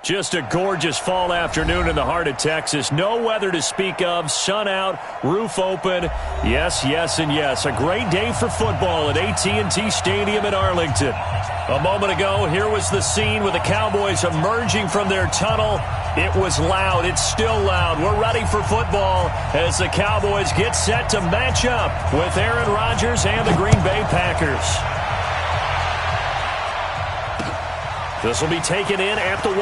Just a gorgeous fall afternoon in the heart of Texas. No weather to speak of. Sun out, roof open. Yes, yes, and yes. A great day for football at AT&T Stadium in Arlington. A moment ago, here was the scene with the Cowboys emerging from their tunnel. It was loud. It's still loud. We're ready for football as the Cowboys get set to match up with Aaron Rodgers and the Green Bay Packers. This will be taken in at the 1.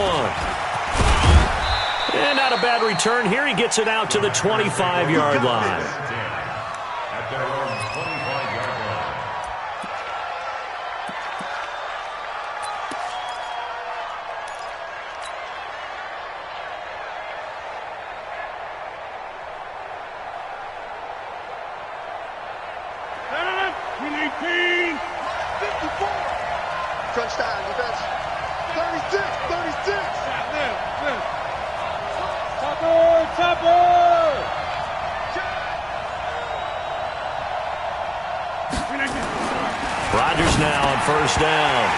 And not a bad return here. He gets it out to the 25-yard line. At their own 25-yard line. We need 54. Crunch time, defense. 36. Topper. Rodgers now on first down.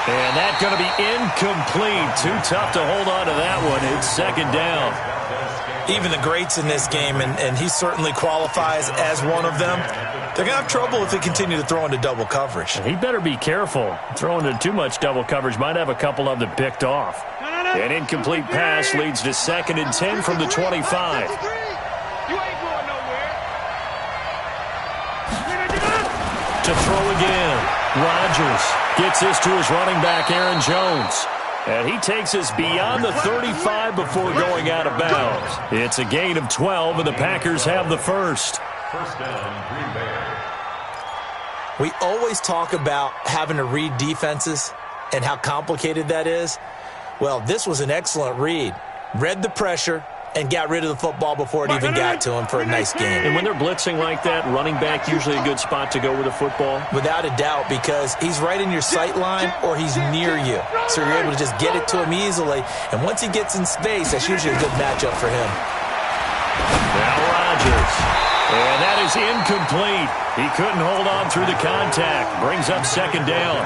And that's going to be incomplete. Too tough to hold on to that one. It's second down. Even the greats in this game, and he certainly qualifies as one of them, they're going to have trouble if they continue to throw into double coverage. He better be careful. Throwing into too much double coverage might have a couple of them picked off. An incomplete pass leads to 2nd and 10 from the 25. You ain't going nowhere. To throw again. Rodgers gets this to his running back, Aaron Jones. And he takes us beyond the 35 before going out of bounds. It's a gain of 12, and the Packers have the first. First down, Green Bay. We always talk about having to read defenses and how complicated that is. Well, this was an excellent read. Read the pressure and got rid of the football before it even got to him for a nice game. And when they're blitzing like that, running back usually a good spot to go with the football? Without a doubt, because he's right in your sight line or he's near you. So you're able to just get it to him easily. And once he gets in space, that's usually a good matchup for him. Now Rodgers. And that is incomplete. He couldn't hold on through the contact. Brings up second down.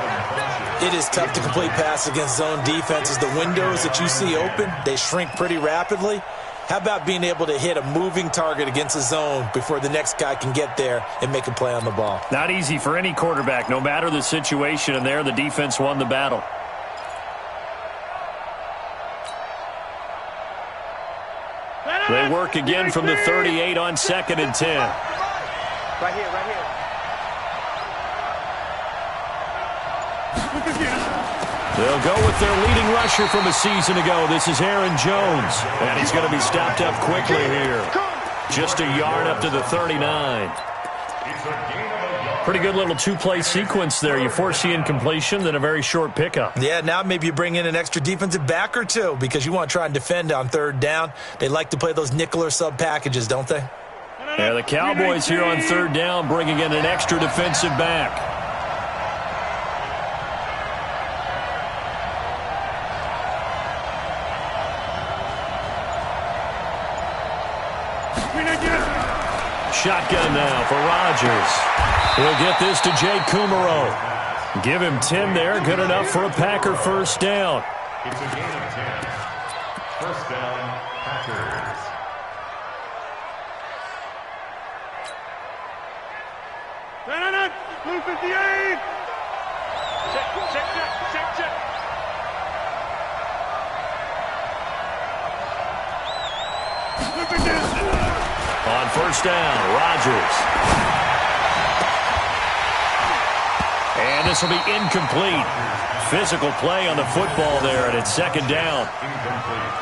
It is tough to complete pass against zone defenses. The windows that you see open, they shrink pretty rapidly. How about being able to hit a moving target against a zone before the next guy can get there and make a play on the ball? Not easy for any quarterback, no matter the situation, and there the defense won the battle. They work again from the 38 on 2nd and 10. Right here. They'll go with their leading rusher from a season ago. This is Aaron Jones. And he's going to be stopped up quickly here. Just a yard up to the 39. Pretty good little two-play sequence there. You force the incompletion, then a very short pickup. Yeah, now maybe you bring in an extra defensive back or two because you want to try and defend on 3rd down. They like to play those nickel or sub packages, don't they? Yeah, the Cowboys here on 3rd down bringing in an extra defensive back. Shotgun now for Rodgers. He'll get this to Jay Kumaro. Give him 10 there. Good enough for a Packer first down. It's a gain of 10. First down, Packers. Blue 58. Check. On first down, Rodgers. And this will be incomplete. Physical play on the football there, and it's 2nd down.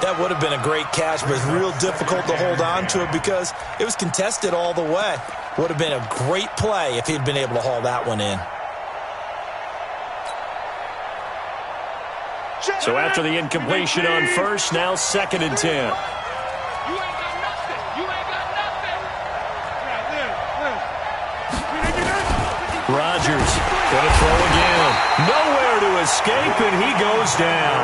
That would have been a great catch, but it's real difficult to hold on to it because it was contested all the way. Would have been a great play if he'd been able to haul that one in. So after the incompletion on first, now 2nd and 10. Rodgers going to throw again. Nowhere to escape, and he goes down.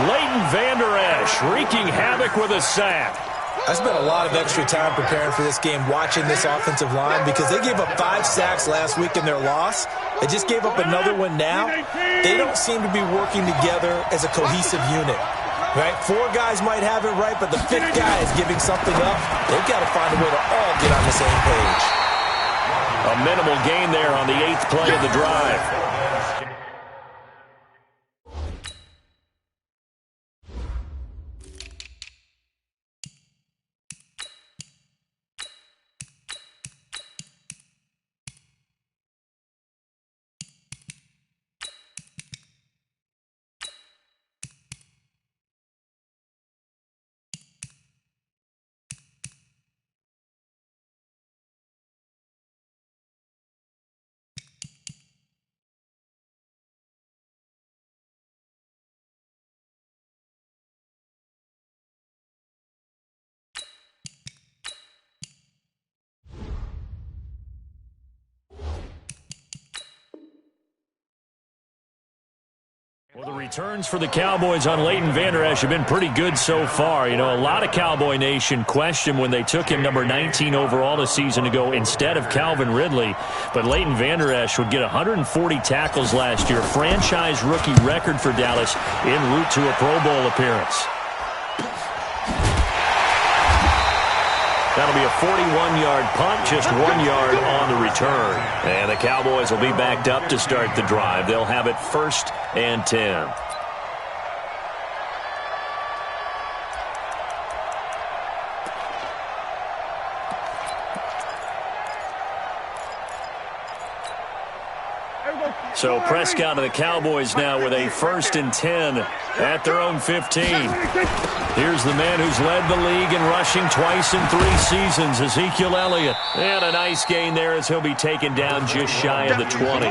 Leighton Vander Esch wreaking havoc with a sack. I spent a lot of extra time preparing for this game watching this offensive line because they gave up 5 sacks last week in their loss. They just gave up another one now. They don't seem to be working together as a cohesive unit. Right? 4 guys might have it right, but the 5th guy is giving something up. They've got to find a way to all get on the same page. A minimal gain there on the 8th play of the drive. Well, the returns for the Cowboys on Leighton Vander Esch have been pretty good so far. You know, a lot of Cowboy Nation questioned when they took him number 19 overall a season ago instead of Calvin Ridley. But Leighton Vander Esch would get 140 tackles last year, franchise rookie record for Dallas en route to a Pro Bowl appearance. That'll be a 41-yard punt, just 1 yard on the return. And the Cowboys will be backed up to start the drive. They'll have it 1st and 10. So Prescott and the Cowboys now with a 1st and 10 at their own 15. Here's the man who's led the league in rushing twice in 3 seasons, Ezekiel Elliott. And a nice gain there as he'll be taken down just shy of the 20.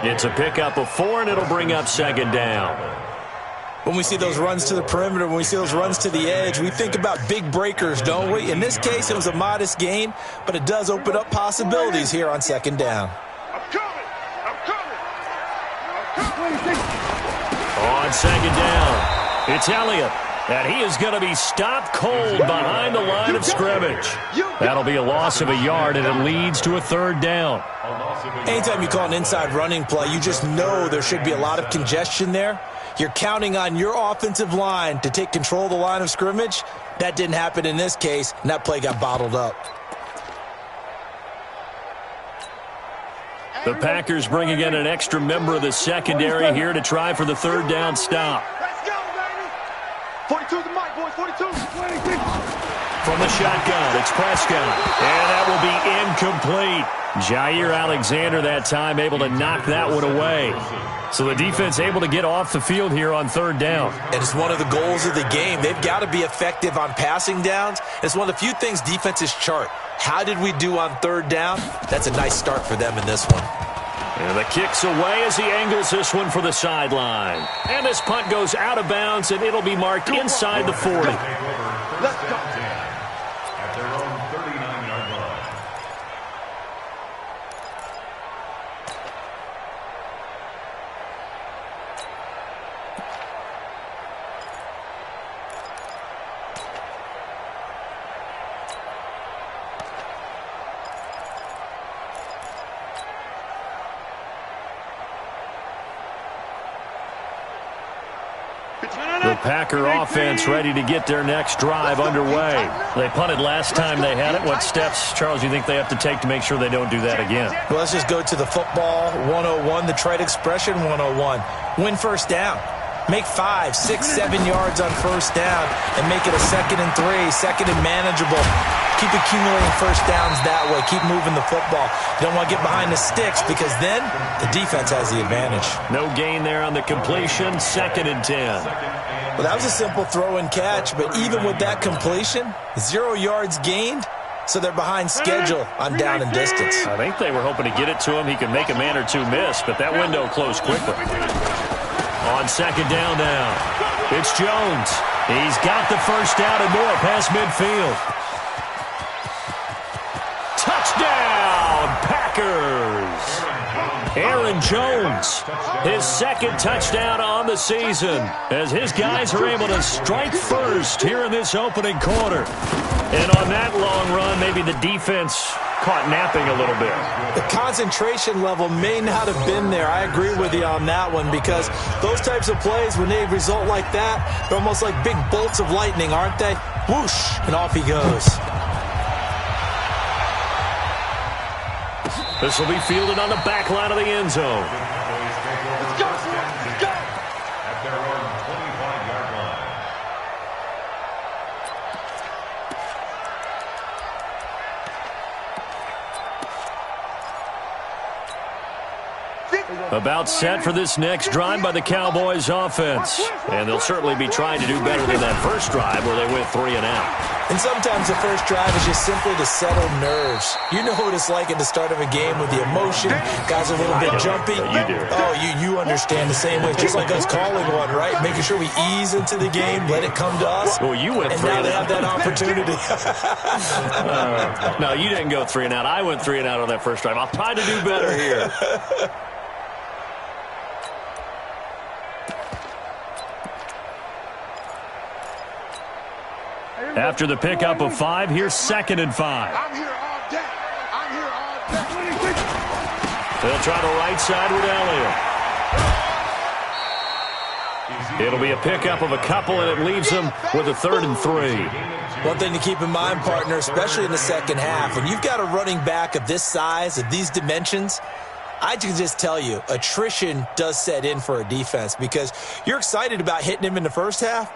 It's a pickup of 4, and it'll bring up 2nd down. When we see those runs to the perimeter, when we see those runs to the edge, we think about big breakers, don't we? In this case, it was a modest gain, but it does open up possibilities here on 2nd down. On 2nd down, it's Elliott, and he is going to be stopped cold behind the line of scrimmage. That'll be a loss of a yard, and it leads to a 3rd down. Anytime you call an inside running play, you just know there should be a lot of congestion there. You're counting on your offensive line to take control of the line of scrimmage. That didn't happen in this case, and that play got bottled up. The Packers bringing in an extra member of the secondary here to try for the 3rd down stop. Let's go, baby. 42 the mic, boys. 42. From the shotgun, it's Prescott. And that will be incomplete. Jair Alexander that time able to knock that one away. So the defense able to get off the field here on 3rd down. And it's one of the goals of the game. They've got to be effective on passing downs. It's one of the few things defenses chart. How did we do on 3rd down? That's a nice start for them in this one. And the kick's away as he angles this one for the sideline. And this punt goes out of bounds, and it'll be marked inside the 40. Let's go. At their own 39-yard line. The Packer offense ready to get their next drive underway. They punted last time they had it. What steps, Charles, do you think they have to take to make sure they don't do that again? Well, let's just go to the football 101, the trade expression 101. Win 1st down. Make 5, 6, 7 yards on 1st down and make it a 2nd and 3, 2nd and manageable. Keep accumulating 1st downs that way. Keep moving the football. You don't want to get behind the sticks because then the defense has the advantage. No gain there on the completion, 2nd and 10. Well, that was a simple throw and catch, but even with that completion, 0 yards gained, so they're behind schedule on down and distance. I think they were hoping to get it to him. He could make a man or two miss, but that window closed quickly. On 2nd down now, it's Jones. He's got the 1st down and more past midfield. Touchdown, Packers! Aaron Jones, his 2nd touchdown on the season, as his guys are able to strike first here in this opening quarter. And on that long run, maybe the defense caught napping a little bit. The concentration level may not have been there. I agree with you on that one, because those types of plays, when they result like that, they're almost like big bolts of lightning, aren't they? Whoosh, and off he goes. This will be fielded on the back line of the end zone. Let's go. Let's go. At their own 25-yard line. About set for this next drive by the Cowboys offense. And they'll certainly be trying to do better than that first drive where they went 3 and out. And sometimes the first drive is just simply to settle nerves. You know what it's like at the start of a game with the emotion. Guys are a little bit jumpy. You do. Oh, you understand the same way. Just like us calling one, right? Making sure we ease into the game, let it come to us. Well, you went 3 and now and they out. have that opportunity. No, you didn't go 3 and out. I went 3 and out on that first drive. I'll try to do better here. After the pickup of 5, here's 2nd and 5. I'm here all day. I'm here all day. They'll try the right side with Elliott. It'll be a pickup of a couple, and it leaves them with a 3rd and 3. One thing to keep in mind, partner, especially in the second half, when you've got a running back of this size, of these dimensions, I can just tell you, attrition does set in for a defense, because you're excited about hitting him in the first half.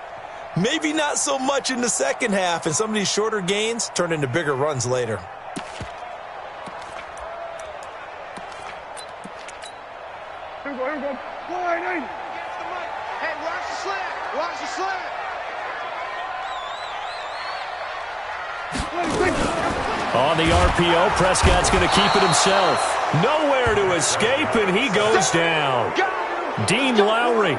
Maybe not so much in the second half, and some of these shorter gains turn into bigger runs later. Here we go. Hey, watch the slant. Watch the slant. On the RPO, Prescott's going to keep it himself. Nowhere to escape, and he goes down. Dean Lowry,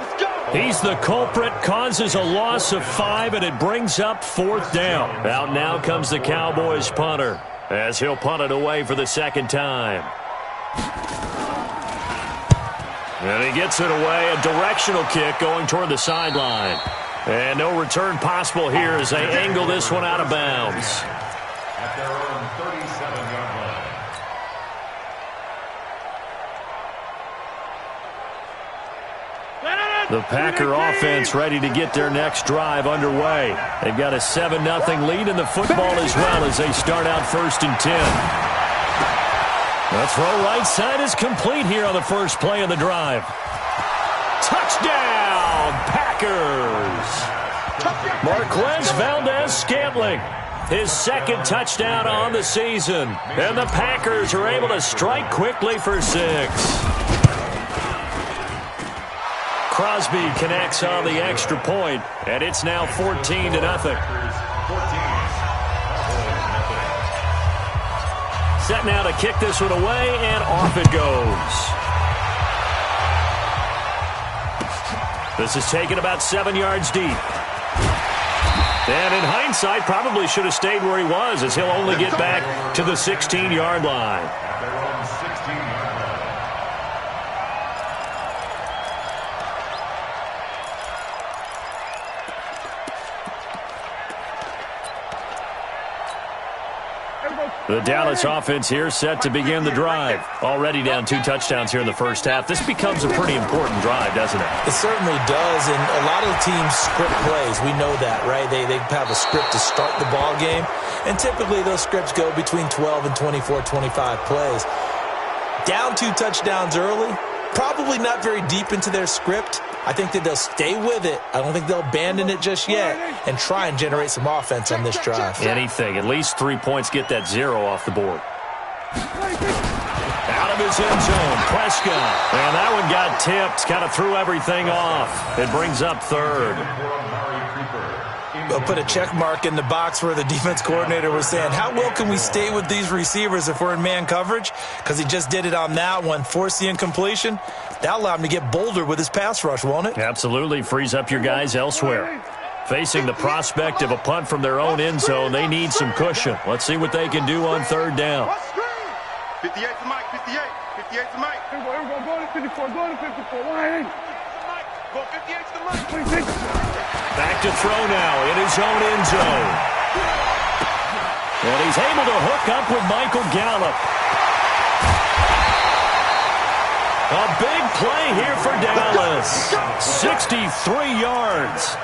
he's the culprit, causes a loss of 5, and it brings up 4th down. Out now comes the Cowboys punter, as he'll punt it away for the 2nd time. And he gets it away, a directional kick going toward the sideline. And no return possible here as they angle this one out of bounds. At their own 37-yard line. The Packer offense ready to get their next drive underway. They've got a 7-0 lead in the football as well as they start out 1st and 10. The throw right side is complete here on the first play of the drive. Touchdown, Packers! Marquez Valdez-Scantling, his 2nd touchdown on the season. And the Packers are able to strike quickly for 6. Crosby connects on the extra point, and it's now 14-0. Set now to kick this one away, and off it goes. This is taken about 7 yards deep. And in hindsight, probably should have stayed where he was, as he'll only get back to the 16-yard line. At their own 16-yard line. The Dallas offense here set to begin the drive. Already down 2 touchdowns here in the first half. This becomes a pretty important drive, doesn't it? It certainly does, and a lot of the teams script plays. We know that, right? They have a script to start the ball game, and typically those scripts go between 12 and 24, 25 plays. Down 2 touchdowns early, probably not very deep into their script. I think that they'll stay with it. I don't think they'll abandon it just yet and try and generate some offense on this drive. Anything. At least 3 points, get that 0 off the board. Out of his end zone, Prescott. And that one got tipped, kind of threw everything off. It brings up 3rd. They'll put a check mark in the box where the defense coordinator was saying, how well can we stay with these receivers if we're in man coverage? Because he just did it on that one, forced the incompletion. That'll allow him to get bolder with his pass rush, won't it? Absolutely. Frees up your guys elsewhere. Facing the prospect of a punt from their own end zone, they need some cushion. Let's see what they can do on 3rd down. 58 to Mike, 58. 58 to Mike. Here we go, go to 54, go to 54. Go 58 to Mike. Back to throw now in his own end zone. And he's able to hook up with Michael Gallup. A big play here for Dallas. 63 yards.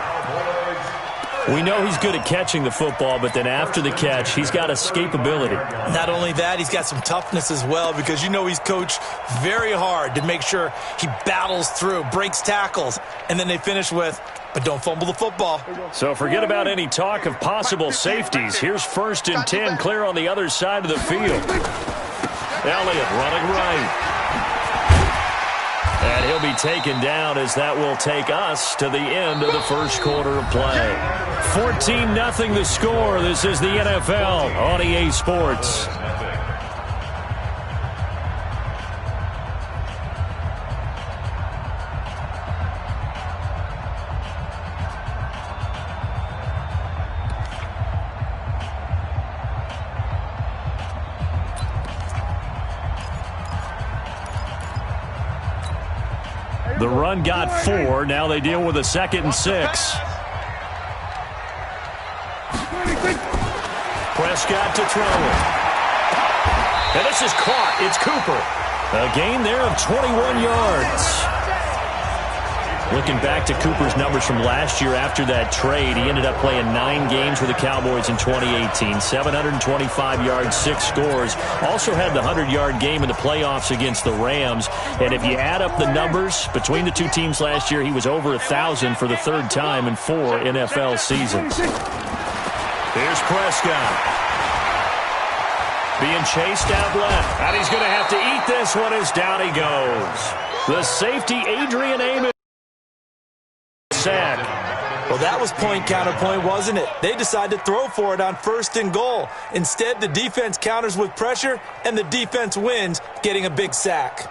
We know he's good at catching the football, but then after the catch, he's got escapability. Not only that, he's got some toughness as well, because you know he's coached very hard to make sure he battles through, breaks tackles, and then they finish with, but don't fumble the football. So forget about any talk of possible safeties. Here's 1st and 10, clear on the other side of the field. Elliott running right. And he'll be taken down as that will take us to the end of the first quarter of play. 14-0 the score. This is the NFL on EA Sports. The run got 4. Now they deal with a 2nd and 6. Prescott to throw it. And this is caught. It's Cooper. A gain there of 21 yards. Looking back to Cooper's numbers from last year after that trade, he ended up playing 9 games with the Cowboys in 2018. 725 yards, 6 scores. Also had the 100-yard game in the playoffs against the Rams. And if you add up the numbers between the two teams last year, he was over 1,000 for the 3rd time in 4 NFL seasons. Here's Prescott. Being chased out left. And he's going to have to eat this one as down he goes. The safety, Adrian Amos. Sack. Well, that was point counterpoint, wasn't it? They decided to throw for it on 1st and goal. Instead, the defense counters with pressure, and the defense wins, getting a big sack.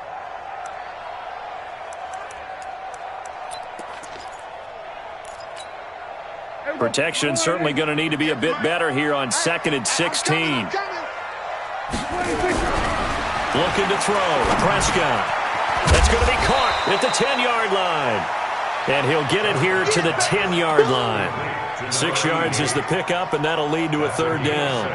Protection certainly going to need to be a bit better here on 2nd and 16. Looking to throw. Prescott. That's going to be caught at the 10-yard line. And he'll get it here to the 10-yard line. 6 yards is the pickup, and that'll lead to a 3rd down.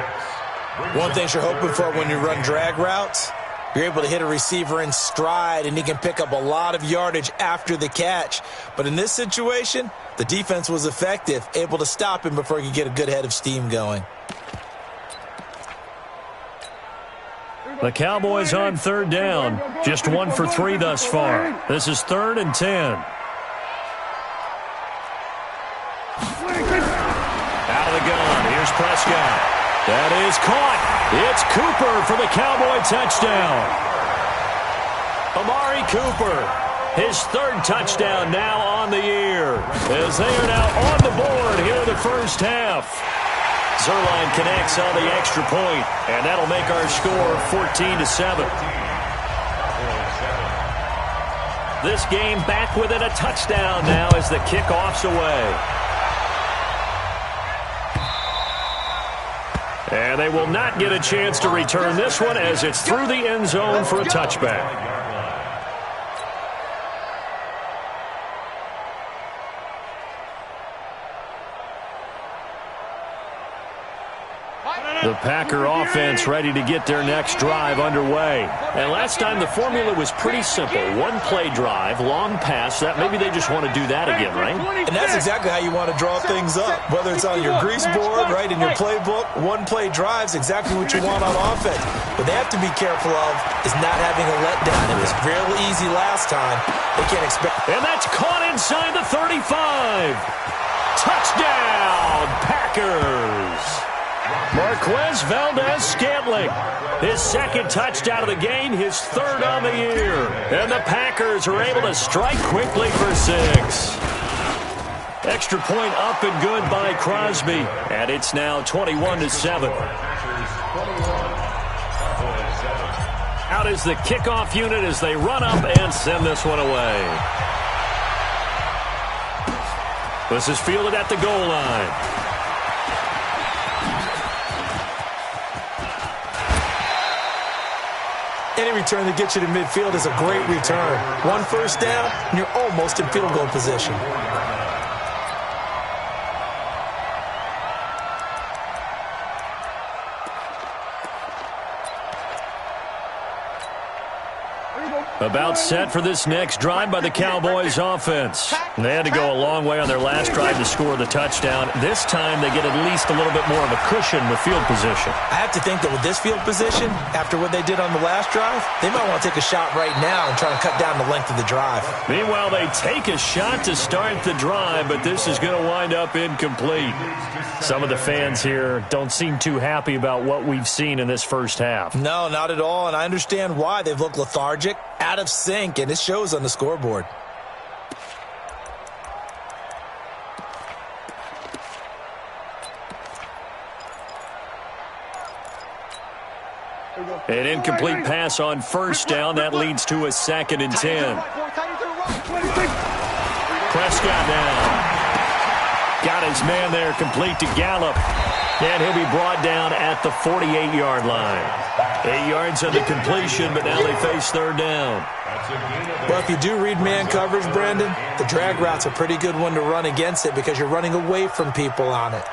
One thing you're hoping for when you run drag routes, you're able to hit a receiver in stride, and he can pick up a lot of yardage after the catch. But in this situation, the defense was effective, able to stop him before he could get a good head of steam going. The Cowboys on 3rd down. Just 1 for 3 thus far. This is 3rd and 10. Out of the gun. Here's Prescott. That is caught. It's Cooper for the Cowboy touchdown. Amari Cooper, his 3rd touchdown now on the year, as they are now on the board here in the first half. Zerline connects on the extra point, and that'll make our score 14-7. This game back within a touchdown now as the kickoff's away. And they will not get a chance to return this one as it's through the end zone for a touchback. The Packer offense ready to get their next drive underway. And last time the formula was pretty simple. 1-play drive, long pass. That maybe they just want to do that again, right? And that's exactly how you want to draw things up. Whether it's on your grease board, right, in your playbook, 1-play drive's exactly what you want on offense. What they have to be careful of is not having a letdown. It was real easy last time. They can't expect. And that's caught inside the 35. Touchdown, Packers. Marquez Valdez-Scantling, his 2nd touchdown of the game, his 3rd on the year. And the Packers are able to strike quickly for 6. Extra point up and good by Crosby. And it's now 21-7. Out is the kickoff unit as they run up and send this one away. This is fielded at the goal line. Any return that gets you to midfield is a great return. 1 first down, and you're almost in field goal position. About set for this next drive by the Cowboys offense. They had to go a long way on their last drive to score the touchdown. This time they get at least a little bit more of a cushion with field position. I have to think that with this field position, after what they did on the last drive, they might want to take a shot right now and try and cut down the length of the drive. Meanwhile, they take a shot to start the drive, but this is going to wind up incomplete. Some of the fans here don't seem too happy about what we've seen in this first half. No, not at all, and I understand why. They've looked lethargic, out of sync, and it shows on the scoreboard. An incomplete pass on first down. That leads to a 2nd and 10. Prescott now. Got his man there, complete to Gallup. And he'll be brought down at the 48-yard line. 8 yards on the completion, but now they face 3rd down. Well, if you do read man coverage, Brandon, the drag route's a pretty good one to run against it because you're running away from people on it.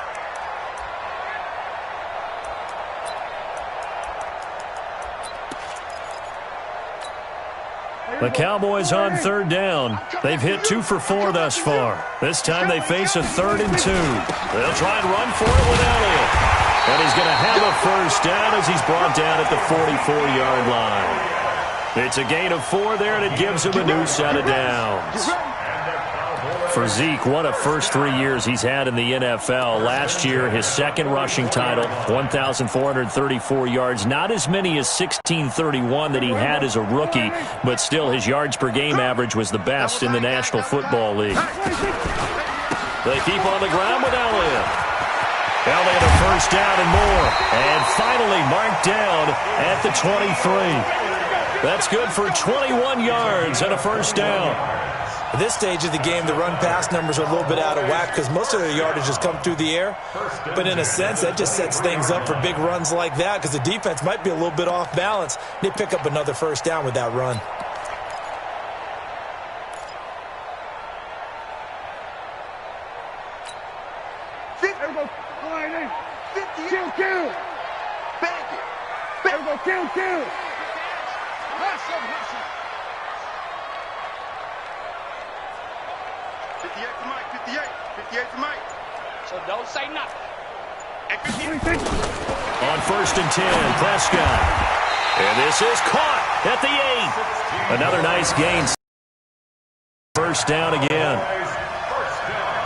The Cowboys on 3rd down. They've hit 2 for 4 thus far. This time they face a 3rd and 2. They'll try and run for it with Elliott. And he's going to have a 1st down as he's brought down at the 44-yard line. It's a gain of 4 there, and it gives him a new set of downs. For Zeke, what a first 3 years he's had in the NFL. Last year, his 2nd rushing title, 1,434 yards. Not as many as 1,631 that he had as a rookie, but still his yards per game average was the best in the National Football League. They keep on the ground with Elliott. Elliott a 1st down and more. And finally marked down at the 23. That's good for 21 yards and a 1st down. At this stage of the game, the run-pass numbers are a little bit out of whack because most of their yardage has come through the air. But in a sense, that just sets things up for big runs like that because the defense might be a little bit off balance. They pick up another 1st down with that run. Kill. 58 to Mike, 58 to Mike. So don't say nothing. On 1st and 10, Prescott. And this is caught at the 8. Another nice gain. 1st down again.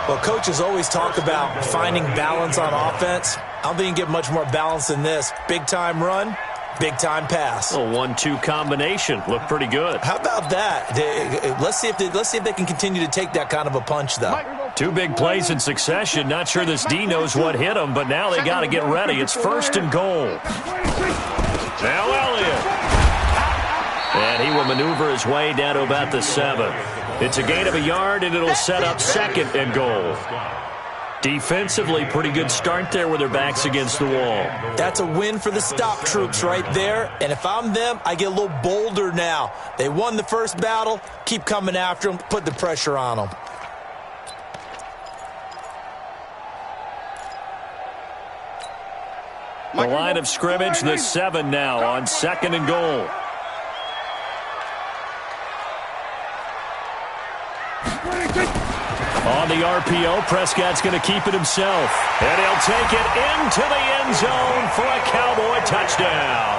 Well, coaches always talk about finding balance on offense. I don't think you can get much more balance than this. Big-time run, big-time pass. A 1-2 combination. Looked pretty good. How about that? Let's see if they can continue to take that kind of a punch, though. 2 big plays in succession. Not sure this D knows what hit him, but now they got to get ready. It's 1st and goal. Now Elliott. And he will maneuver his way down to about the 7. It's a gain of a yard, and it'll set up 2nd and goal. Defensively, pretty good start there with their backs against the wall. That's a win for the stop troops right there. And if I'm them, I get a little bolder now. They won the first battle. Keep coming after them. Put the pressure on them. The line of scrimmage, the 7 now on 2nd and goal. On the RPO, Prescott's going to keep it himself. And he'll take it into the end zone for a Cowboy touchdown.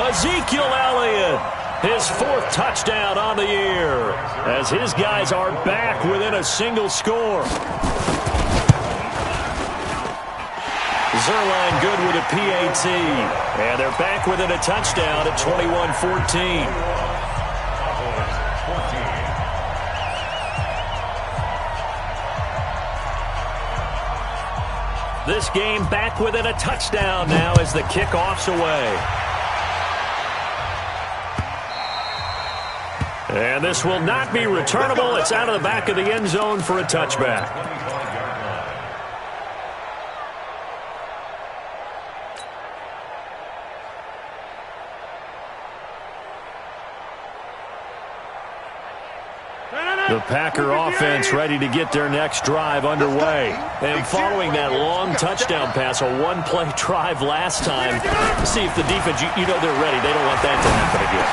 Ezekiel Elliott, his 4th touchdown on the year, as his guys are back within a single score. Zerline good with a PAT. And they're back within a touchdown at 21-14. This game back within a touchdown now as the kickoff's away. And this will not be returnable. It's out of the back of the end zone for a touchback. The Packer offense ready to get their next drive underway. And following that long touchdown pass, a 1-play drive last time, see if the defense, you know they're ready. They don't want that to happen again.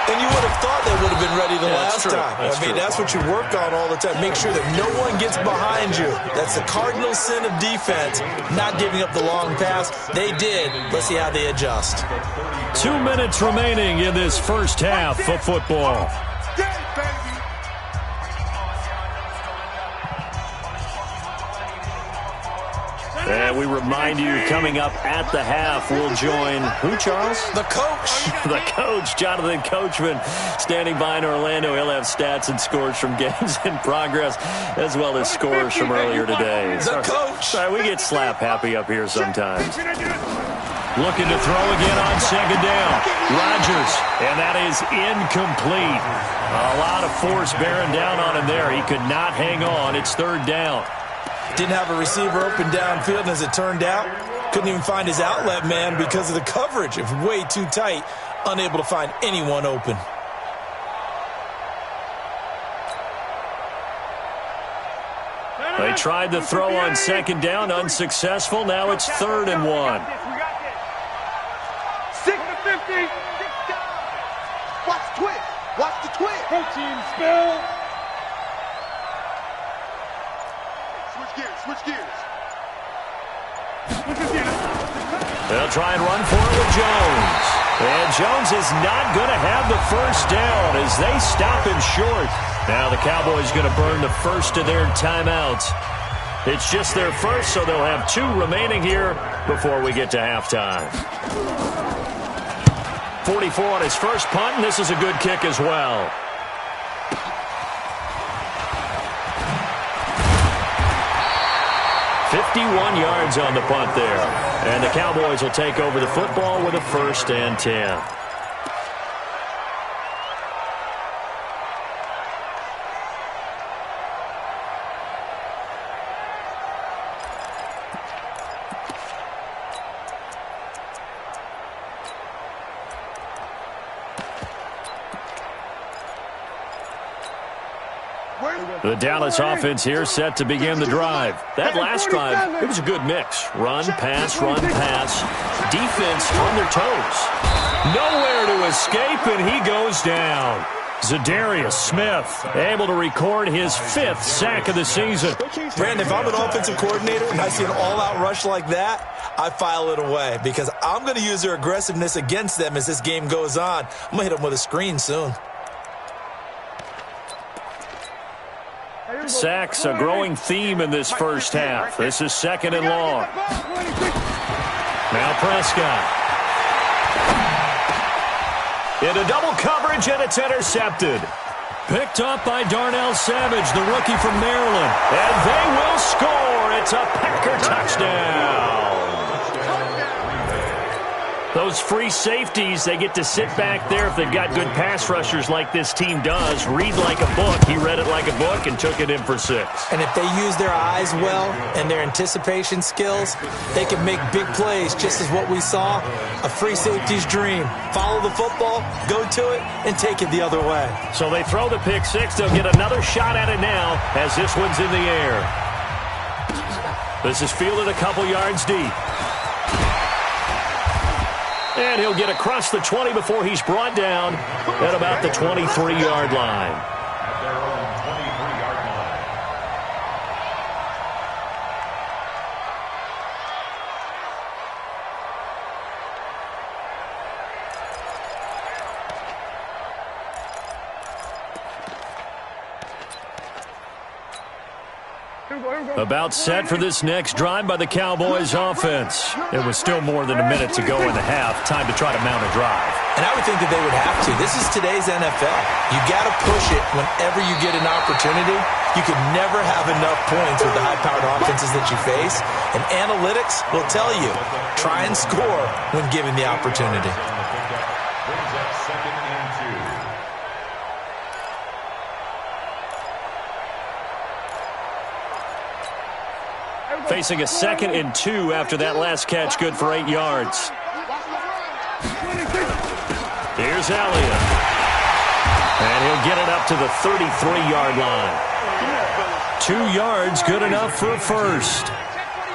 And you would have thought they would have been ready the last true. time. I mean, that's what you work on all the time. Make sure that no one gets behind you. That's the cardinal sin of defense, not giving up the long pass. They did. Let's see how they adjust. 2 minutes remaining in this first half of football. And we remind you, coming up at the half, we'll join who, Charles? The coach. The coach, Jonathan Coachman, standing by in Orlando. He'll have stats and scores from games in progress, as well as scores from earlier today. The coach. Sorry, we get slap happy up here sometimes. Looking to throw again on second down. Rodgers, and that is incomplete. A lot of force bearing down on him there. He could not hang on. It's third down. Didn't have a receiver open downfield, and as it turned out, couldn't even find his outlet man because of the coverage. It was way too tight, unable to find anyone open. They tried to throw on second down, unsuccessful. Now it's 3rd and 1. 6 to 50. Watch the twist. Watch the twist. Protein spill. Switch gears. They'll try and run for it with Jones. And Jones is not going to have the first down as they stop him short. Now the Cowboys going to burn the first of their timeouts. It's just their first, so they'll have 2 remaining here before we get to halftime. 44 on his first punt, and this is a good kick as well. .51 yards on the punt there. And the Cowboys will take over the football with a 1st and 10. The Dallas offense here set to begin the drive. That last drive, it was a good mix. Run, pass, defense on their toes. Nowhere to escape, and he goes down. Zadarius Smith able to record his 5th sack of the season. Brandon, if I'm an offensive coordinator and I see an all-out rush like that, I file it away because I'm going to use their aggressiveness against them as this game goes on. I'm going to hit them with a screen soon. Sacks, a growing theme in this first half. This is 2nd and long. Now Prescott. Into double coverage, and it's intercepted. Picked up by Darnell Savage, the rookie from Maryland. And they will score. It's a Packer touchdown. Those free safeties, they get to sit back there if they've got good pass rushers like this team does. Read like a book. He read it like a book and took it in for 6. And if they use their eyes well and their anticipation skills, they can make big plays, just as what we saw. A free safety's dream. Follow the football, go to it, and take it the other way. So they throw the pick 6. They'll get another shot at it now as this one's in the air. This is fielded a couple yards deep. And he'll get across the 20 before he's brought down at about the 23-yard line. At their own 23-yard line. About set for this next drive by the Cowboys offense. It was still more than a minute to go in the half. Time to try to mount a drive. And I would think that they would have to. This is today's NFL. You got to push it whenever you get an opportunity. You can never have enough points with the high-powered offenses that you face. And analytics will tell you, try and score when given the opportunity. Brings up 2nd and 2. Facing a 2nd and 2 after that last catch, good for 8 yards. Here's Elliott. And he'll get it up to the 33-yard line. 2 yards, good enough for a first.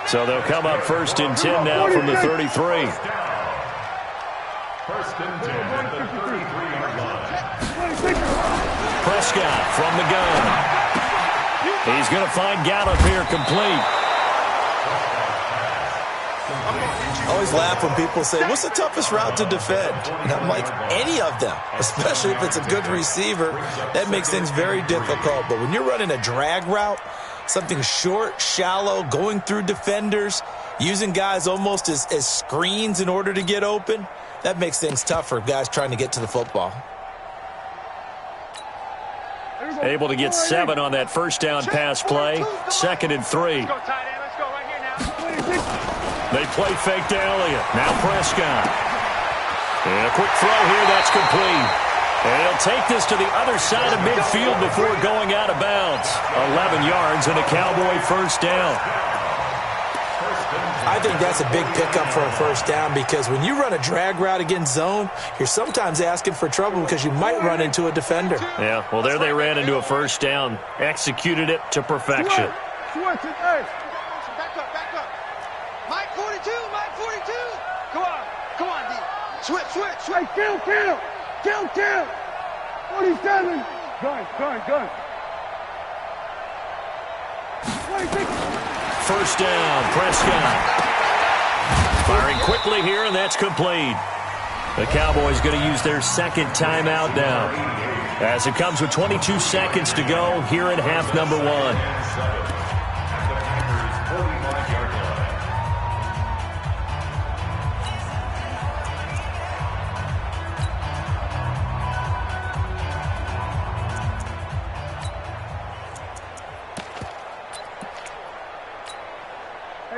So they'll come up 1st and 10 now from the 33. 1st and 10 at the 33-yard line. Prescott from the gun. He's going to find Gallup here complete. I always laugh when people say, what's the toughest route to defend? And I'm like, any of them, especially if it's a good receiver. That makes things very difficult. But when you're running a drag route, something short, shallow, going through defenders, using guys almost as screens in order to get open, that makes things tough for guys trying to get to the football. Able to get 7 on that first down pass play. 2nd and 3. They play fake to Elliott. Now Prescott. And a quick throw here. That's complete. And he'll take this to the other side of midfield before going out of bounds. 11 yards and a Cowboy first down. I think that's a big pickup for a first down because when you run a drag route against zone, you're sometimes asking for trouble because you might run into a defender. Yeah, well, there they ran into a first down. Executed it to perfection. Switch it, hey. Back up. Mike 42. Come on, D. Switch. Hey, kill. 47. Gun. 26. First down, Prescott. Firing quickly here, and that's complete. The Cowboys going to use their second timeout now, as it comes with 22 seconds to go here in half number 1.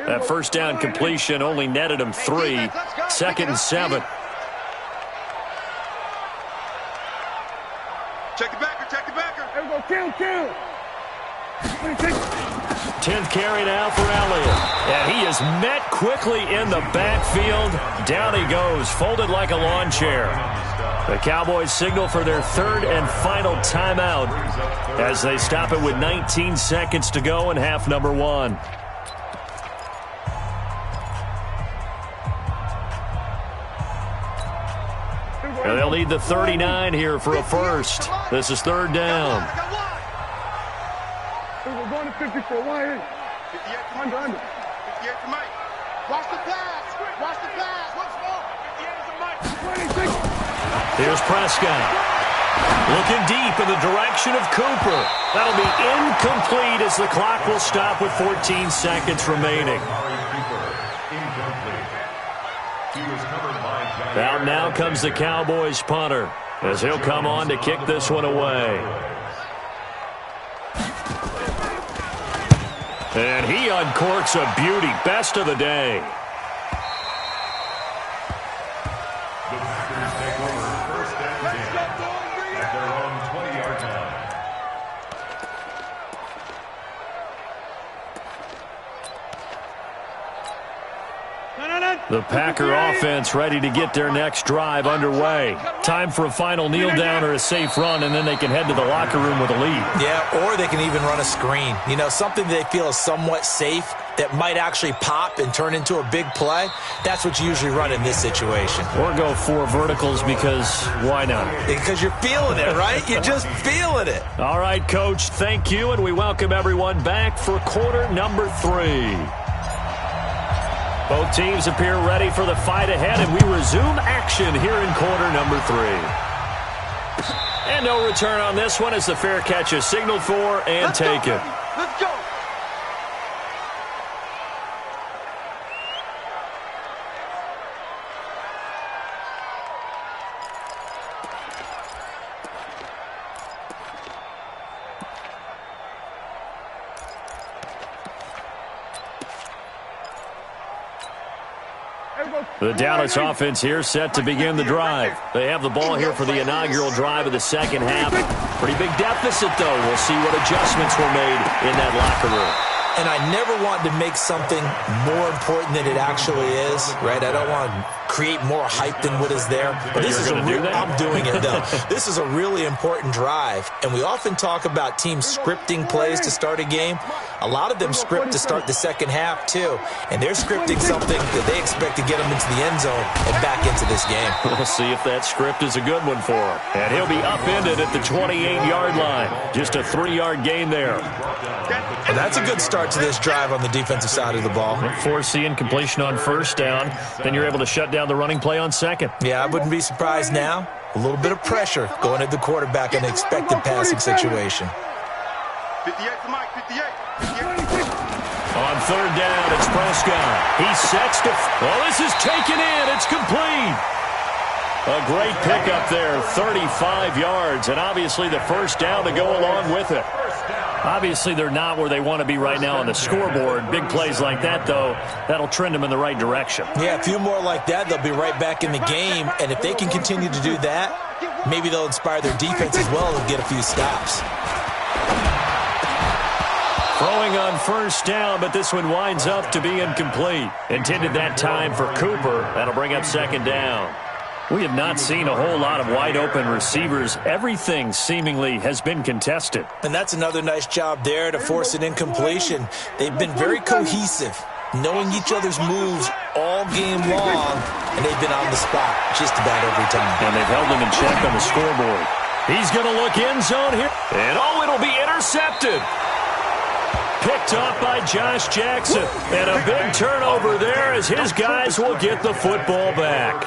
That first down completion only netted him 3. 2nd and 7. Check the backer. There we go, kill. 10th carry now for Elliott. And he is met quickly in the backfield. Down he goes, folded like a lawn chair. The Cowboys signal for their 3rd and final timeout as they stop it with 19 seconds to go in half number 1. They'll need the 39 here for a first. This is 3rd down. We're going to 54. Why in? 58 under. 58 to Mike. Watch the pass. Once more. 58 to Mike. 26. Here's Prescott. Looking deep in the direction of Cooper. That'll be incomplete as the clock will stop with 14 seconds remaining. Out now comes the Cowboys punter as he'll come on to kick this one away. And he uncorks a beauty. Best of the day. The Packers take over 1st and 10 at their own 20-yard line. The Packer offense ready to get their next drive underway. Time for a final kneel down or a safe run, and then they can head to the locker room with a lead. Yeah, or they can even run a screen. You know, something they feel is somewhat safe that might actually pop and turn into a big play. That's what you usually run in this situation. Or go 4 verticals because why not? Because you're feeling it, right? You're just feeling it. All right, Coach, thank you, and we welcome everyone back for quarter number 3. Both teams appear ready for the fight ahead, and we resume action here in quarter number 3. And no return on this one as the fair catch is signaled for and taken. Let's go. The Dallas offense here set to begin the drive. They have the ball here for the inaugural drive of the second half. Pretty big deficit, though. We'll see what adjustments were made in that locker room. And I never want to make something more important than it actually is, right? I don't want to create more hype than what is there. But this is I'm doing it, though. This is a really important drive, and we often talk about teams scripting plays to start a game. A lot of them script to start the second half, too, and they're scripting something that they expect to get them into the end zone and back into this game. We'll see if that script is a good one for him. And he'll be upended at the 28-yard line. Just a 3-yard gain there. Well, that's a good start to this drive on the defensive side of the ball. Force the incompletion on first down. Then you're able to shut down the running play on second. Yeah, I wouldn't be surprised now. A little bit of pressure going at the quarterback in an expected passing situation. 58 to Mike, 58. On third down, it's Prescott. He sets to... Well, this is taken in. It's complete. A great pickup there, 35 yards, and obviously the first down to go along with it. Obviously, they're not where they want to be right now on the scoreboard. Big plays like that, though, that'll trend them in the right direction. Yeah, a few more like that, they'll be right back in the game. And if they can continue to do that, maybe they'll inspire their defense as well and get a few stops. Throwing on first down, but this one winds up to be incomplete. Intended that time for Cooper. That'll bring up second down. We have not seen a whole lot of wide-open receivers. Everything seemingly has been contested. And that's another nice job there to force an incompletion. They've been very cohesive, knowing each other's moves all game long, and they've been on the spot just about every time. And they've held them in check on the scoreboard. He's going to look end zone here. And, oh, it'll be intercepted. Picked up by Josh Jackson. And a big turnover there as his guys will get the football back.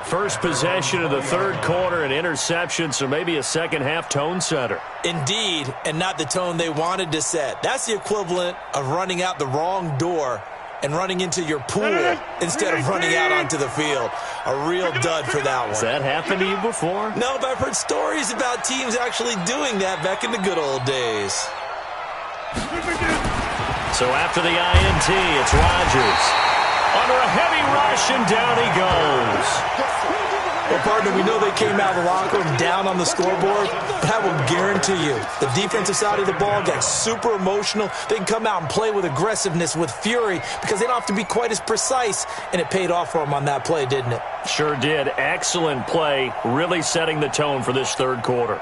First possession of the third quarter, an interception, so maybe a second-half tone setter. Indeed, and not the tone they wanted to set. That's the equivalent of running out the wrong door and running into your pool instead of running out onto the field. A real dud for that one. Has that happened to you before? No, but I've heard stories about teams actually doing that back in the good old days. So after the INT, it's Rodgers. Under a heavy rush, and down he goes. Well, partner, we know they came out of the locker room down on the scoreboard, but I will guarantee you the defensive side of the ball got super emotional. They can come out and play with aggressiveness, with fury, because they don't have to be quite as precise, and it paid off for them on that play, didn't it? Sure did. Excellent play, really setting the tone for this third quarter.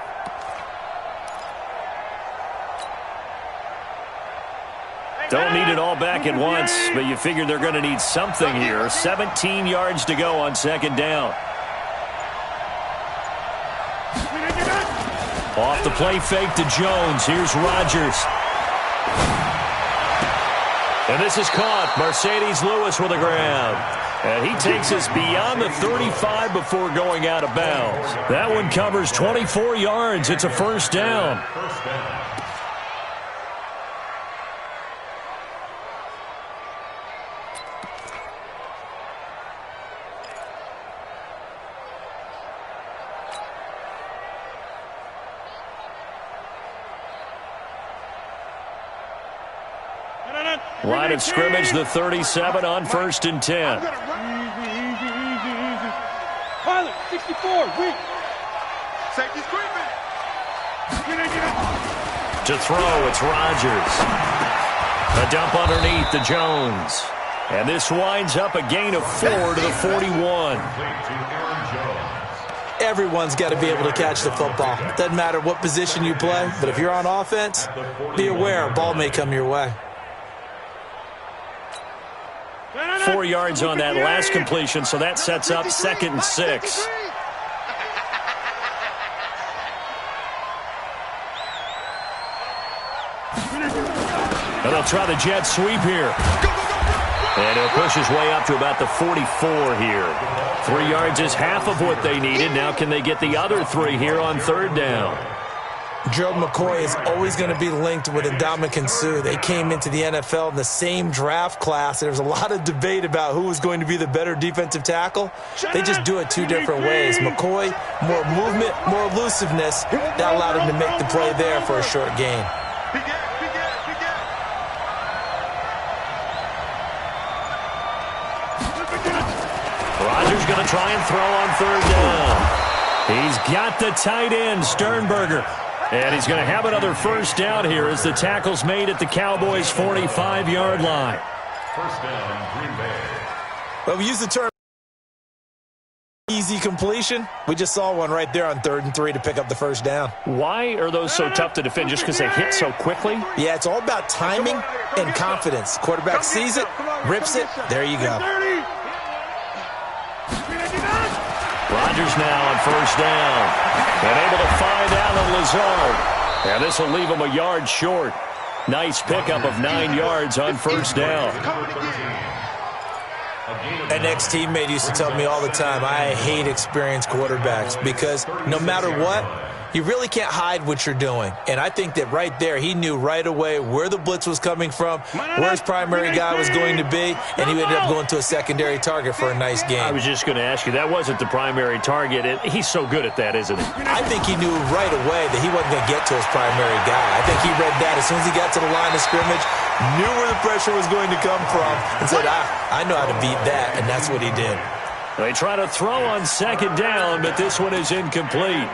Don't need it all back at once, but you figure they're going to need something here. 17 yards to go on second down. Off the play fake to Jones. Here's Rodgers. And this is caught. Mercedes Lewis with a grab. And he takes us beyond the 35 before going out of bounds. That one covers 24 yards. It's a first down. Line of scrimmage, the 37 on 1st and 10. Easy. Pilot, 64, weak. Safety's creeping. To throw, it's Rodgers. A dump underneath to Jones. And this winds up a gain of 4 to the 41. Everyone's got to be able to catch the football. Doesn't matter what position you play, but if you're on offense, be aware a ball may come your way. 4 yards on that last completion, so that sets up 2nd and 6. And they'll try the jet sweep here. And he'll push his way up to about the 44 here. 3 yards is half of what they needed. Now can they get the other 3 here on third down? Gerald McCoy is always going to be linked with Ndamukong Suh. They came into the NFL in the same draft class. There was a lot of debate about who was going to be the better defensive tackle. They just do it 2 different ways. McCoy, more movement, more elusiveness. That allowed him to make the play there for a short gain. Rodgers going to try and throw on third down. He's got the tight end, Sternberger. And he's going to have another first down here as the tackle's made at the Cowboys' 45-yard line. First down, Green Bay. Well, we use the term easy completion. We just saw one right there on 3rd and 3 to pick up the first down. Why are those so tough to defend? Just because they hit so quickly? Yeah, it's all about timing and confidence. Quarterback sees it, rips it, there you go. Rodgers now on 1st down. And able to find Allen Lazard. And this will leave him a yard short. Nice pickup of 9 yards on 1st down. An ex-teammate used to tell me all the time, I hate experienced quarterbacks because no matter what, you really can't hide what you're doing. And I think that right there, he knew right away where the blitz was coming from, where his primary guy was going to be, and he ended up going to a secondary target for a nice game. I was just going to ask you, that wasn't the primary target. He's so good at that, isn't he? I think he knew right away that he wasn't going to get to his primary guy. I think he read that as soon as he got to the line of scrimmage, knew where the pressure was going to come from, and said, I know how to beat that, and that's what he did. They try to throw on 2nd down, but this one is incomplete.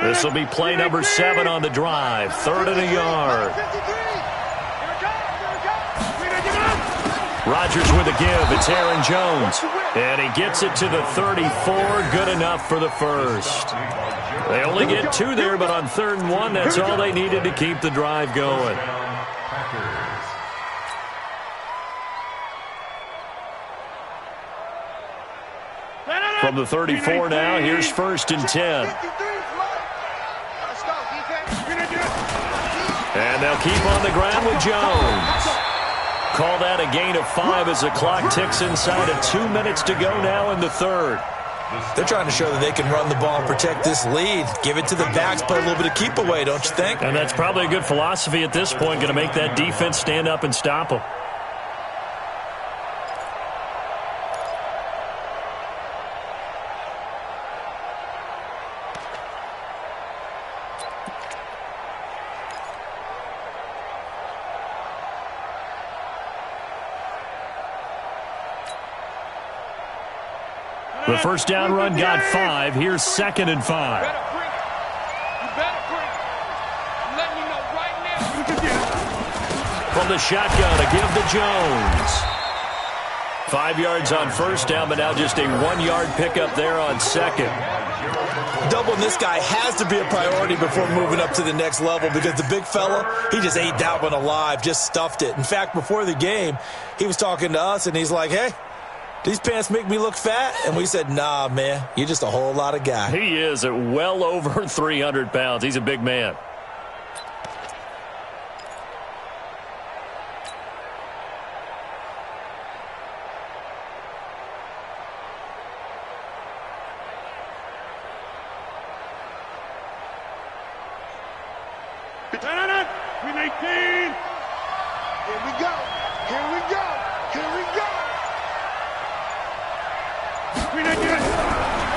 This will be play number 7 on the drive. 3rd and a yard. Rodgers with a give. It's Aaron Jones. And he gets it to the 34. Good enough for the first. They only get 2 there, but on 3rd and 1, that's all they needed to keep the drive going. From the 34 now, here's 1st and 10. And they'll keep on the ground with Jones. Call that a gain of 5 as the clock ticks inside of 2 minutes to go now in the 3rd. They're trying to show that they can run the ball and protect this lead. Give it to the backs, play a little bit of keep away, don't you think? And that's probably a good philosophy at this point, going to make that defense stand up and stop them. The first down run got 5. Here's 2nd and 5. From the shotgun, a give to Jones. 5 yards on 1st down, but now just a 1-yard pickup there on 2nd. Doubling this guy has to be a priority before moving up to the next level because the big fella, he just ate that one alive, just stuffed it. In fact, before the game, he was talking to us, and he's like, hey, these pants make me look fat? And we said, nah, man, you're just a whole lot of guy. He is at well over 300 pounds. He's a big man.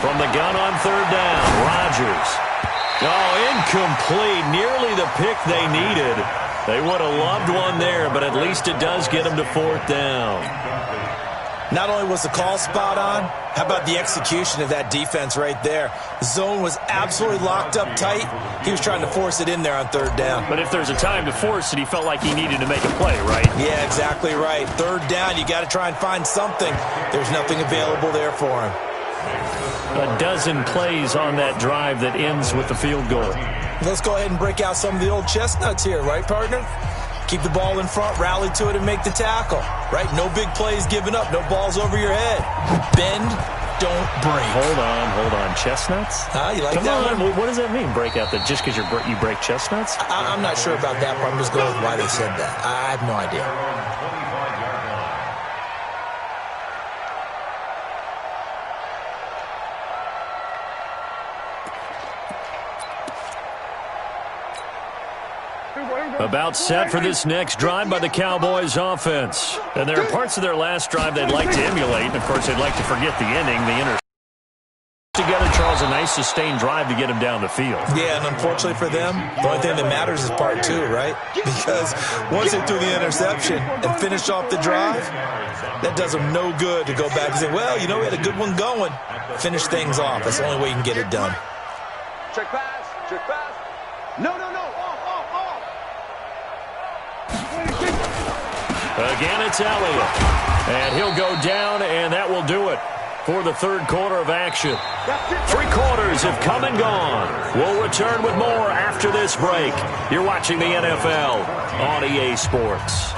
From the gun on 3rd down, Rodgers. Oh, incomplete. Nearly the pick they needed. They would have loved one there, but at least it does get them to 4th down. Not only was the call spot on, how about the execution of that defense right there? The zone was absolutely locked up tight. He was trying to force it in there on 3rd down. But if there's a time to force it, he felt like he needed to make a play, right? Yeah, exactly right. 3rd down, you got to try and find something. There's nothing available there for him. A dozen plays on that drive that ends with the field goal. Let's go ahead and break out some of the old chestnuts here, right, partner? Keep the ball in front, rally to it, and make the tackle, right? No big plays given up, no balls over your head. Bend, don't break. Hold on. Chestnuts? You like Come that on. one? What does that mean, break out? That just because you break chestnuts? I'm not sure about that part. I'm just going with why they said that. I have no idea. About set for this next drive by the Cowboys offense. And there are parts of their last drive they'd like to emulate. And, of course, they'd like to forget the ending, the together, Charles, a nice sustained drive to get him down the field. Yeah, and unfortunately for them, the only thing that matters is part two, right? Because once they threw the interception and finished off the drive, that does them no good to go back and say, well, you know, we had a good one going. Finish things off. That's the only way you can get it done. Check pass. Check pass. No. Off. Again, it's Elliott. And he'll go down, and that will do it for the third quarter of action. 3 quarters have come and gone. We'll return with more after this break. You're watching the NFL on EA Sports.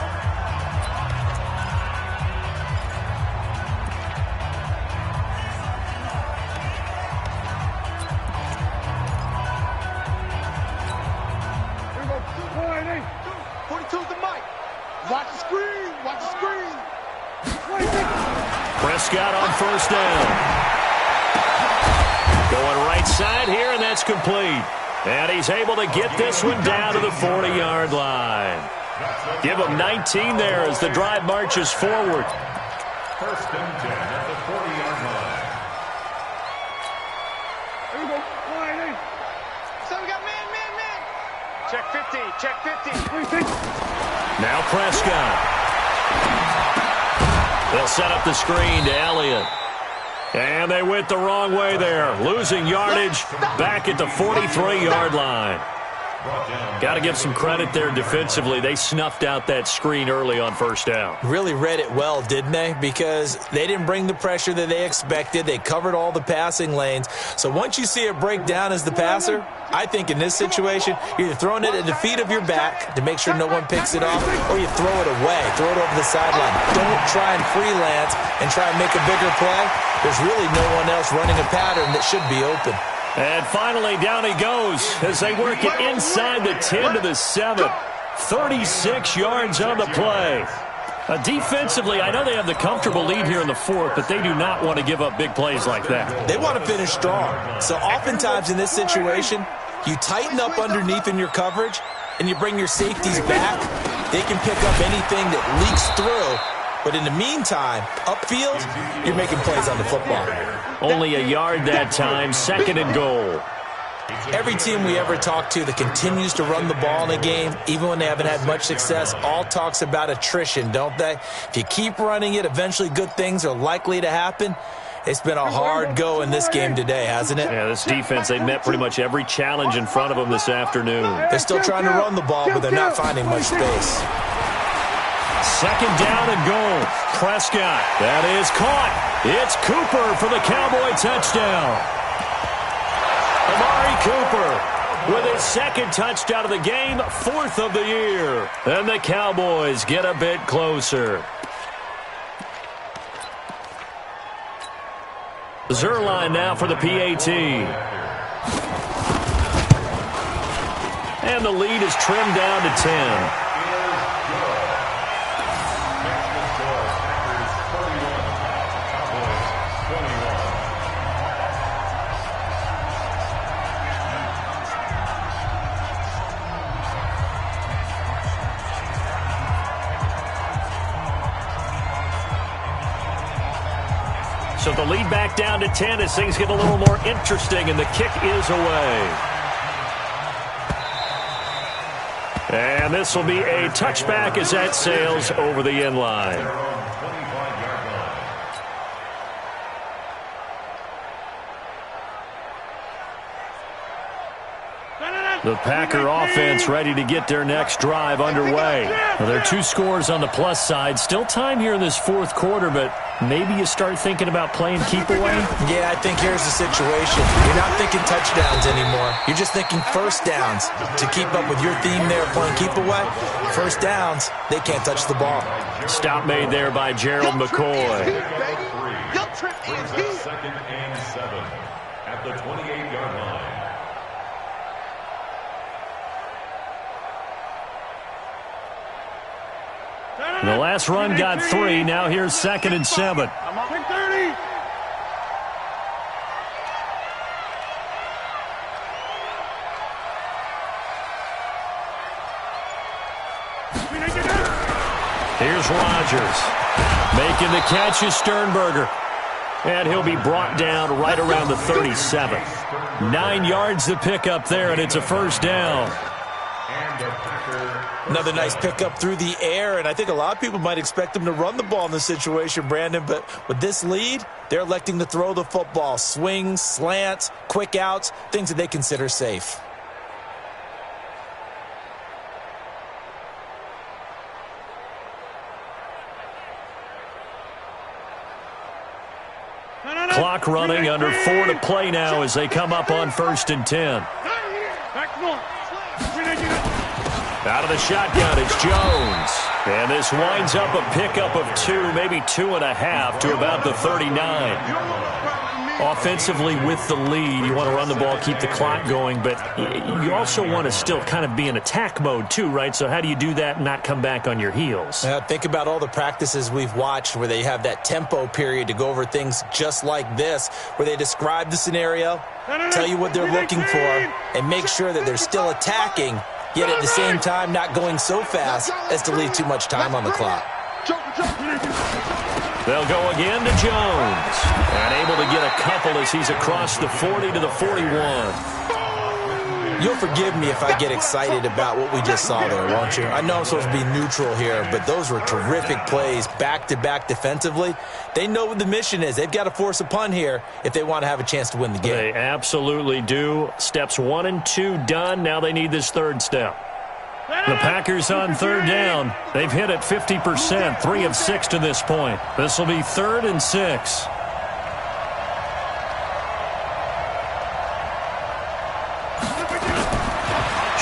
Prescott on first down. Going right side here, and that's complete. And he's able to get this one down to the 40-yard line. Give him 19 there as the drive marches forward. First and 10 at the 40-yard line. Here we go. So we got man. Check 50. Now Prescott. They'll set up the screen to Elliott. And they went the wrong way there. Losing yardage back at the 43-yard line. Got to give some credit there defensively. They snuffed out that screen early on first down. Really read it well, didn't they? Because they didn't bring the pressure that they expected. They covered all the passing lanes. So once you see it break down as the passer, I think in this situation, you're either throwing it at the feet of your back to make sure no one picks it off, or you throw it away, throw it over the sideline. Don't try and freelance and try and make a bigger play. There's really no one else running a pattern that should be open. And finally, down he goes as they work it inside the 10 to the 7. 36 yards on the play. Defensively, I know they have the comfortable lead here in the fourth, but they do not want to give up big plays like that. They want to finish strong. So oftentimes in this situation, you tighten up underneath in your coverage, and you bring your safeties back. They can pick up anything that leaks through. But in the meantime, upfield, you're making plays on the football. Only a yard that time, 2nd and goal. Every team we ever talk to that continues to run the ball in a game, even when they haven't had much success, all talks about attrition, don't they? If you keep running it, eventually good things are likely to happen. It's been a hard go in this game today, hasn't it? Yeah, this defense, they met pretty much every challenge in front of them this afternoon. They're still trying to run the ball, but they're not finding much space. 2nd down and goal. Prescott. That is caught. It's Cooper for the Cowboy touchdown. Amari Cooper with his 2nd touchdown of the game, 4th of the year. And the Cowboys get a bit closer. Zerline now for the PAT. And the lead is trimmed down to 10. So the lead back down to 10 as things get a little more interesting, and the kick is away. And this will be a touchback as that sails over the end line. The Packer offense ready to get their next drive underway. Well, there are 2 scores on the plus side. Still time here in this 4th quarter, but maybe you start thinking about playing keep away? Yeah, I think here's the situation. You're not thinking touchdowns anymore. You're just thinking first downs. To keep up with your theme there, playing keep away, first downs, they can't touch the ball. Stop made there by Gerald McCoy. Brings up 2nd and 7 at the 28-yard line. The last run got 3. Now here's 2nd and 7. Here's Rodgers. Making the catch is Sternberger. And he'll be brought down right around the 37. 9 yards to pick up there, and it's a first down. Another nice pickup through the air, and I think a lot of people might expect them to run the ball in this situation, Brandon, but with this lead, they're electing to throw the football. Swings, slants, quick outs, things that they consider safe. Clock running, under 4 to play now as they come up on 1st and 10. Out of the shotgun, it's Jones. And this winds up a pickup of 2, maybe 2.5 to about the 39. Offensively with the lead, you want to run the ball, keep the clock going, but you also want to still kind of be in attack mode too, right? So how do you do that and not come back on your heels? Think about all the practices we've watched where they have that tempo period to go over things just like this, where they describe the scenario, tell you what they're looking for, and make sure that they're still attacking, yet at the same time not going so fast as to leave too much time on the clock. They'll go again to Jones. And able to get a couple as he's across the 40 to the 41. You'll forgive me if I get excited about what we just saw there, won't you? I know I'm supposed to be neutral here, but those were terrific plays back-to-back defensively. They know what the mission is. They've got to force a punt here if they want to have a chance to win the game. They absolutely do. Steps 1 and 2 done. Now they need this third step. The Packers on 3rd down. They've hit it 50%, 3 of 6 to this point. This will be 3rd and 6.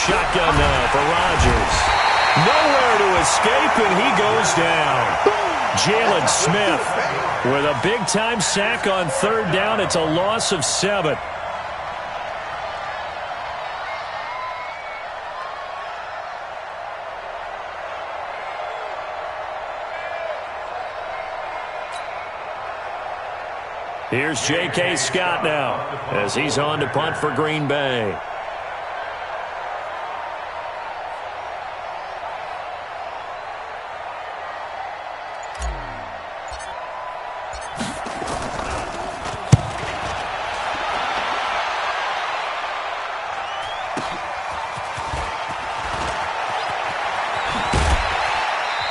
Shotgun now for Rodgers. Nowhere to escape, and he goes down. Jalen Smith with a big-time sack on 3rd down. It's a loss of 7. Here's J.K. Scott now as he's on to punt for Green Bay.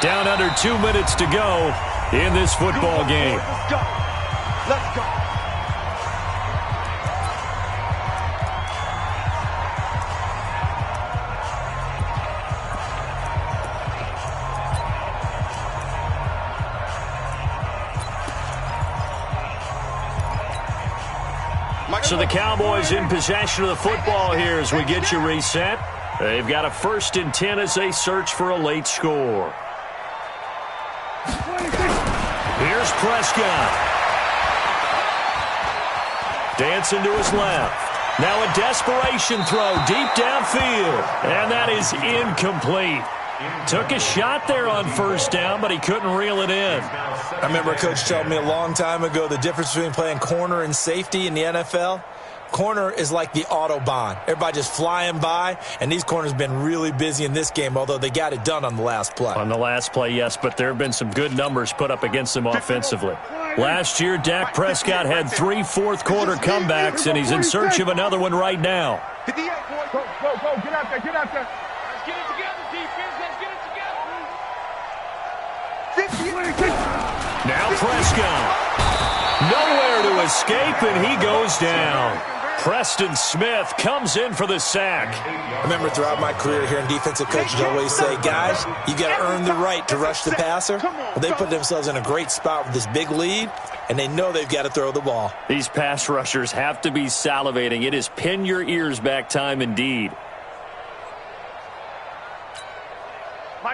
Down under 2 minutes to go in this football game. Let's go. So the Cowboys in possession of the football here as we get you reset. They've got a 1st and 10 as they search for a late score. Here's Prescott. Dancing to his left. Now a desperation throw deep downfield. And that is incomplete. Took a shot there on 1st down, but he couldn't reel it in. I remember a coach told me a long time ago the difference between playing corner and safety in the NFL. Corner is like the Autobahn. Everybody just flying by, and these corners have been really busy in this game, although they got it done on the last play. On the last play, yes, but there have been some good numbers put up against them offensively. Last year, Dak Prescott had 3 fourth-quarter comebacks, and he's in search of another one right now. Go, get out there, get out there. Let's get it together, defense. Let's get it together. Now Prescott. Nowhere to escape, and he goes down. Preston Smith comes in for the sack. I remember throughout my career hearing defensive coaches always say, guys, you got to earn the right to rush the passer. Well, they put themselves in a great spot with this big lead, and they know they've got to throw the ball. These pass rushers have to be salivating. It is pin your ears back time indeed.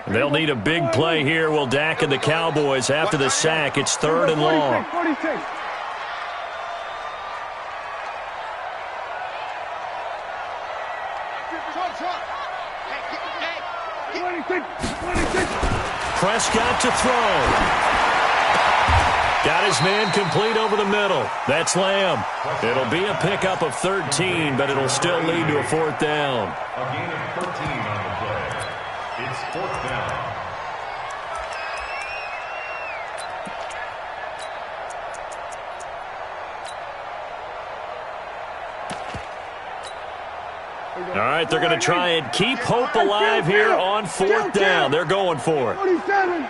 They'll need a big play here. Will Dak and the Cowboys after the sack. It's 3rd and long. Prescott to throw. Got his man complete over the middle. That's Lamb. It'll be a pickup of 13, but it'll still lead to a 4th down. A gain of 13 on the play. It's 4th down. All right, they're going to try and keep hope alive here on 4th down. They're going for it. 27.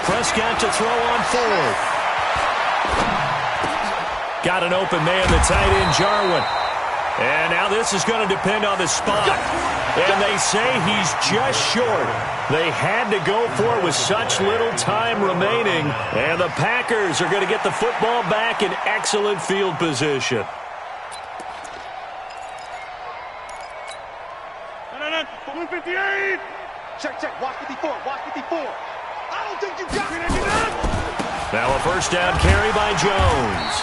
Prescott to throw on 4th. Got an open man, the tight end, Jarwin. And now this is going to depend on the spot. And they say he's just short. They had to go for it with such little time remaining. And the Packers are going to get the football back in excellent field position. No. 158. Check. Watch 54. Watch 54. I don't think you got it. Now a first down carry by Jones.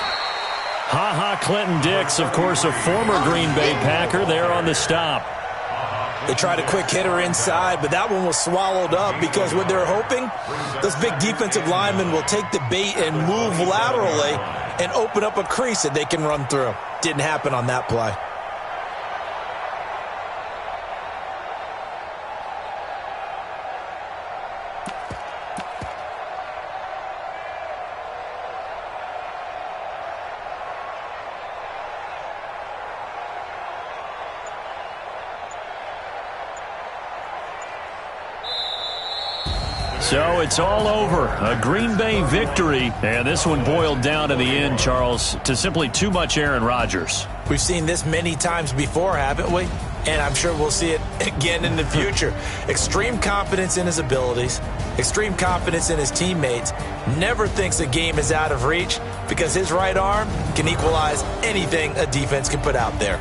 Clinton Dix, of course, a former Green Bay Packer, there on the stop. They tried a quick hitter inside, but that one was swallowed up because what they're hoping, those big defensive linemen will take the bait and move laterally and open up a crease that they can run through. Didn't happen on that play. So it's all over. A Green Bay victory. And this one boiled down in the end, Charles, to simply too much Aaron Rodgers. We've seen this many times before, haven't we? And I'm sure we'll see it again in the future. Extreme confidence in his abilities, extreme confidence in his teammates, never thinks a game is out of reach because his right arm can equalize anything a defense can put out there.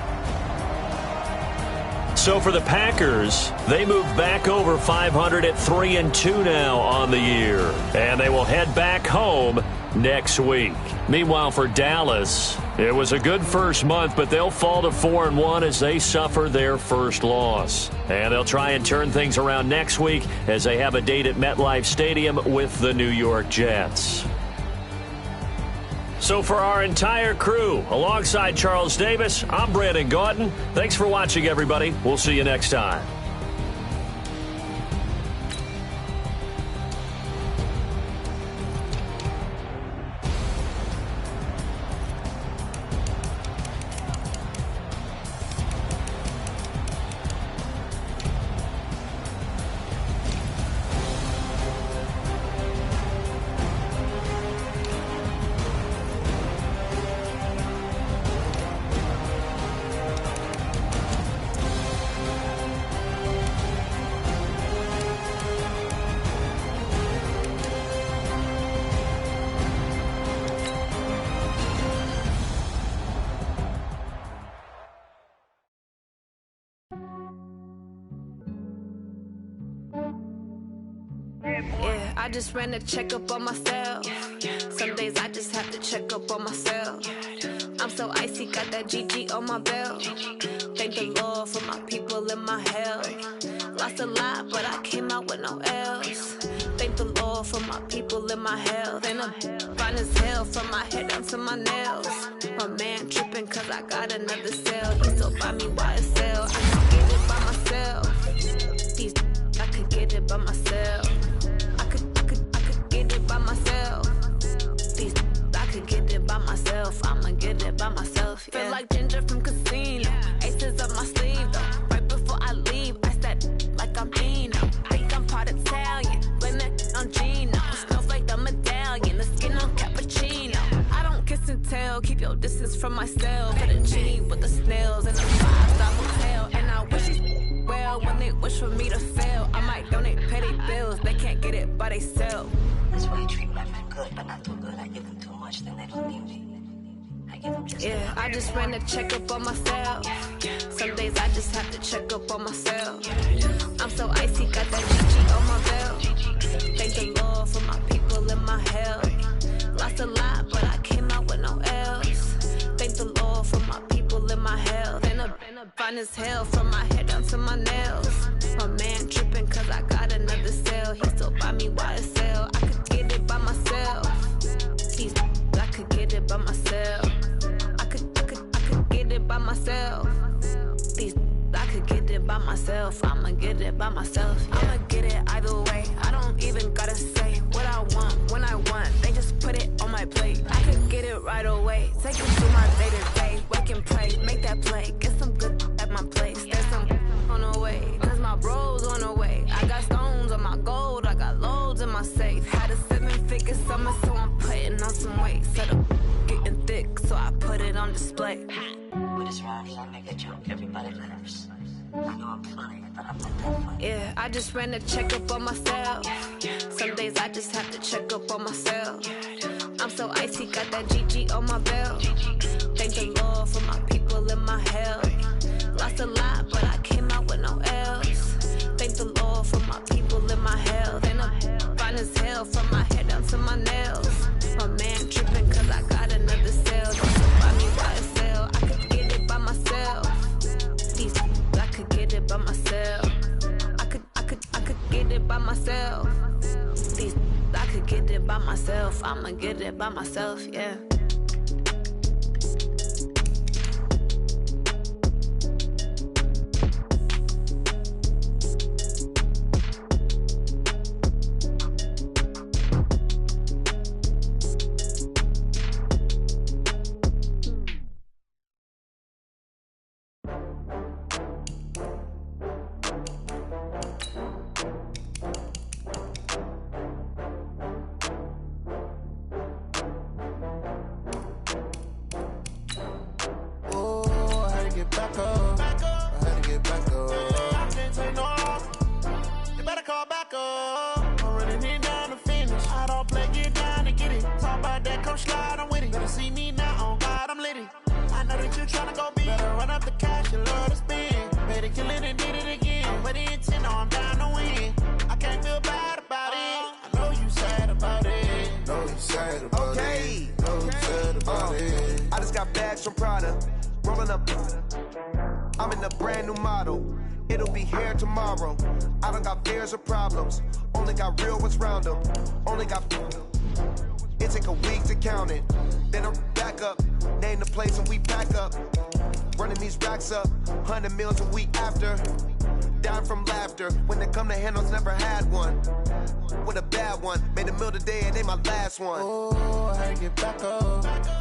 So for the Packers, they move back over 500 at 3-2 now on the year. And they will head back home next week. Meanwhile, for Dallas, it was a good first month, but they'll fall to 4-1 as they suffer their first loss. And they'll try and turn things around next week as they have a date at MetLife Stadium with the New York Jets. So for our entire crew, alongside Charles Davis, I'm Brandon Gaudin. Thanks for watching, everybody. We'll see you next time. Yeah, I just ran a checkup on myself. Some days I just have to check up on myself. I'm so icy, got that GG on my belt. Thank the Lord for my people and my health. Lost a lot, but I came out with no L's. Thank the Lord for my people and my health. And I'm fine as hell from my head down to my nails. My man tripping cause I got another cell. He still buy me YSL. I could get it by myself. These I could get it by myself. I could get it by myself. These I could get it by myself. I'ma get it by myself. Yeah. Feel like Ginger from Casino. Aces up my sleeve though. Right before I leave, I said like I'm Dino. Think I'm part Italian. Blame it on Gino. Snowflake the medallion. The skin on cappuccino. I don't kiss and tell. Keep your distance from myself. For the genie with the snails and the 5-star hotel. And I wish you well when they wish for me to fail. I might donate petty bills. They can't get it by themselves. That's why I treat my men good, but not too good. I give them too much, then they don't need me. I give them just yeah, I just ran a checkup on myself. Some days I just have to check up on myself. I'm so icy, got that GG on my belt. Thank the Lord for my people and my health. Lost a lot, but I came out with no L's. Thank the Lord for my people and my health. And I'm fine as hell from my head down to my nails. My man tripping cause I got another cell. He still buy me YSL. I could get it by myself. These I could get it by myself. I could get it by myself. These I could get it by myself. I'ma get it by myself. Yeah. I'ma get it either way. I don't even gotta say what I want when I want. They just put it on my plate. I could get it right away. Take it to my day to day. and pray, make that play. Get some good at my place. There's some on the way, cause my bro's on the way. I got stones on my gold, I got loads in my safe. Had a 7-figure summer, so I'm putting on some weight. Said I'm getting thick, so I put it on display. With this round here, I make a joke, everybody laughs. I know I'm funny, but I'm not that funny. Yeah, I just ran a checkup on myself. Some days I just have to check up on myself. I'm so icy, got that GG on my belt. Thank the Lord for my people in my health. Lost a lot, but I came out with no L's. Thank the Lord for my people in my health. And I'm fine as hell from my head down to my nails. My man tripping cause I got another sale. Don't buy me by a sale, I could get it by myself. These I could get it by myself. I could get it by myself. These I could get it by myself. I'ma get it by myself, yeah. One. Made a meal today and they my last one. Oh, I had to get back up.